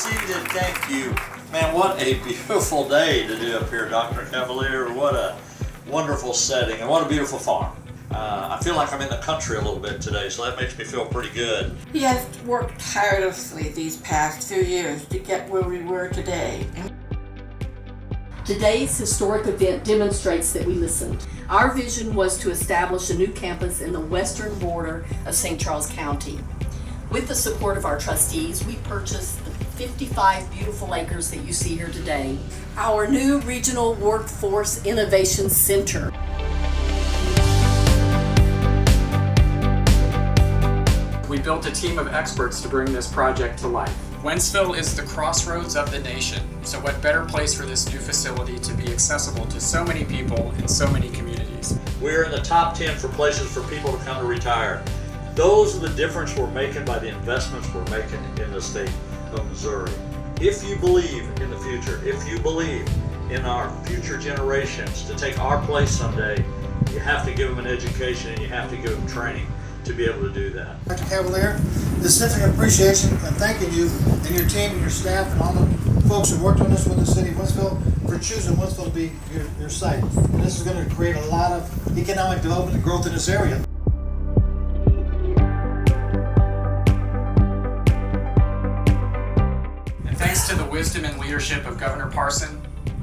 seated. Thank you. Man, what a beautiful day to do up here, Dr. Kavalier. What a wonderful setting and what a beautiful farm. I feel like I'm in the country a little bit today, so that makes me feel pretty good. He has worked tirelessly these past few years to get where we were today. Today's historic event demonstrates that we listened. Our vision was to establish a new campus in the western border of St. Charles County. With the support of our trustees, we purchased the 55 beautiful acres that you see here today. Our new Regional Workforce Innovation Center. We built a team of experts to bring this project to life. Wentzville is the crossroads of the nation, so what better place for this new facility to be accessible to so many people in so many communities. We're in the top 10 for places for people to come to retire. Those are the difference we're making by the investments we're making in the state of Missouri. If you believe in the future, if you believe in our future generations to take our place someday, you have to give them an education and you have to give them training to be able to do that. Dr. Kavalier, the significant appreciation and thanking you and your team and your staff and all the folks who worked on this with the city of Wentzville for choosing Wentzville to be your site. And this is going to create a lot of economic development and growth in this area. And thanks to the wisdom and leadership of Governor Parson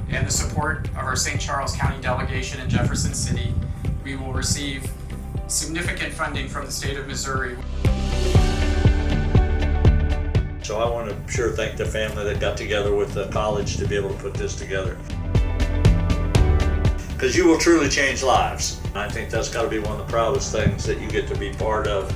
and the support of our St. Charles County delegation in Jefferson City, we will receive significant funding from the state of Missouri. So I want to sure thank the family that got together with the college to be able to put this together. Because you will truly change lives. I think that's got to be one of the proudest things that you get to be part of.